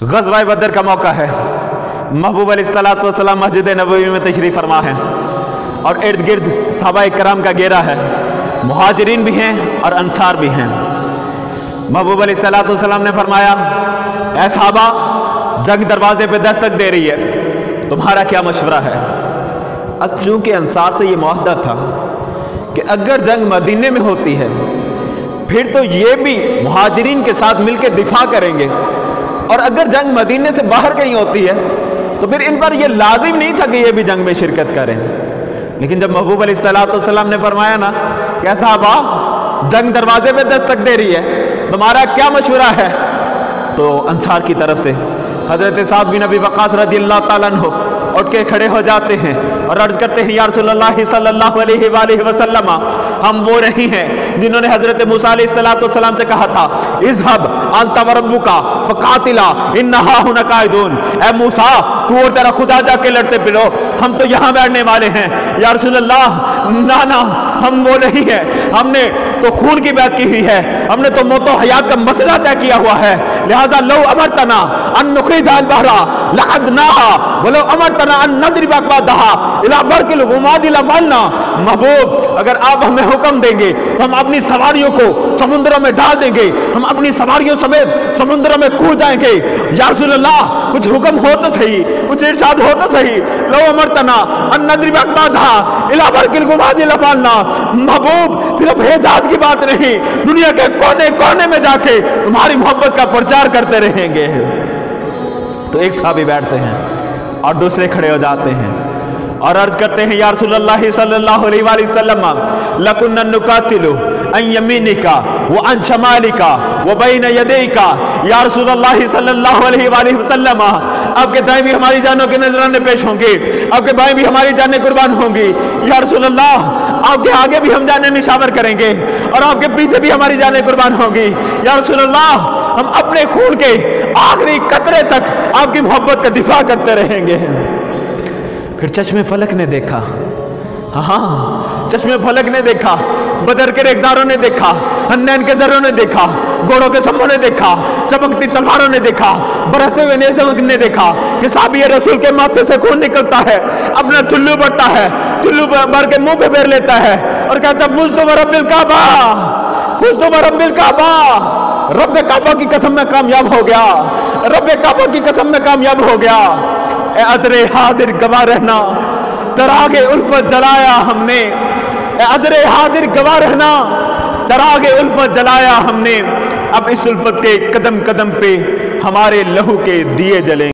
ग़ज़वा बदर का मौका है। महबूब अलैहिस्सलातु वस्सलाम मस्जिद नबवी में तशरीफ़ फरमा है और इर्द गिर्द सहाबा इकराम का घेरा है। मुहाजिरीन भी हैं और अंसार भी हैं। महबूब अलैहिस्सलातु वस्सलाम ने फरमाया, ऐ सहाबा, जंग दरवाजे पे दस्तक दे रही है, तुम्हारा क्या मशवरा है? अब चूंकि अंसार से ये मुआहदा था कि अगर जंग मदीने में होती है फिर तो ये भी मुहाजिरीन के साथ मिलकर दिफा करेंगे, और अगर जंग मदीने से बाहर कहीं होती है तो फिर इन पर यह लाजिम नहीं था कि ये भी जंग में शिरकत करें। लेकिन जब महबूब अलैहिस्सलातु वस्सलाम ने फरमाया ना कि साहबा, जंग दरवाजे पे दस्तक दे रही है, तुम्हारा क्या मशवरा है, तो अंसार की तरफ से हजरत साद बिन अबी वक्कास रज़ियल्लाहु ताला अन्हु उठ के खड़े हो जाते हैं और अर्ज करते हैं, या रसूलल्लाह सल्लल्लाहु अलैहि वसल्लम, हम वो नहीं हैं जिन्होंने हजरत मूसा अलैहिस्सलातु वस्सलाम से कहा था, इज़हब अंता व रब्बुका फकातिला इन्ना हुना काइदून। ऐ मूसा, तू और तेरा खुदा जाके लड़ते फिरो, हम तो यहाँ बैठने वाले हैं। या रसूलल्लाह, ना ना, हम वो नहीं है, हमने तो खून की बात की हुई है, हमने तो मौतो हयात का मसला तय किया हुआ है, लिहाजा लो अमरतना अन नुखिजाल बहरा लअदनाहा वलो अमरतना अन नदरिबा बादहा इला बरकिल गुमादी लफलना। महबूब, अगर आप हमें हुक्म देंगे तो हम अपनी सवारियों को समुद्रों में डाल देंगे, हम अपनी सवारियों समेत समुद्रों में कूद जाएंगे। या रसूलल्लाह, कुछ हुक्म हो तो सही, कुछ इरशाद हो तो सही। लो अमरतना अन नदरिबा बादहा इला बरकिल गुमादी लफलना। महबूब, सिर्फ हिजाज की बात नहीं, दुनिया के कोने कोने में जाके तुम्हारी मोहब्बत का प्रचार करते रहेंगे। तो एक सहाबी बैठते हैं और दूसरे खड़े हो जाते हैं और अर्ज करते हैं, या रसूलल्लाह सल्लल्लाहु अलैहि वसल्लम, लकुन्ना नुकातिलु अन यमीनिका व अन शमालिका व बैन यदैका। या रसूलल्लाह सल्लल्लाहु अलैहि वसल्लम, आपके दाएं भी हमारी जानों के नजराने पेश होंगे, आपके बाएं भी हमारी जानें कुर्बान होंगी। या रसूलल्लाह, आपके आगे भी हम जानें निशावर करेंगे और आपके पीछे भी हमारी जानें कुर्बान होंगी। या रसूलल्लाह, हम अपने खून के आखिरी कतरे तक आपकी मोहब्बत का दिफा करते रहेंगे। फिर चश्मे फलक ने देखा, हाँ, चश्मे फलक ने देखा, बदर के रेखदारों ने देखा, हन्नैन के जरों ने देखा, घोड़ों के समूह ने देखा, चमकती तलवारों ने देखा, बरसते हुए नेज़ों ने देखा कि साबिए रसूल के माथे से खून निकलता है, अपना चुल्लू बढ़ता है, चुल्लू भर के मुंह पे फेर लेता है और कहता, फुज़्तु बिरब्बिल काबा, फुज़्तु बिरब्बिल काबा, रब काबा की कसम में कामयाब हो गया, रब काबा की कसम में कामयाब हो गया। ए अदरे हाजिर गवाह रहना, चरागे उल्फत जलाया हमने, ए अदरे हाजिर गवाह रहना, चरागे उल्फत जलाया हमने। अब इस उल्फत के कदम कदम पे हमारे लहू के दिए जलें।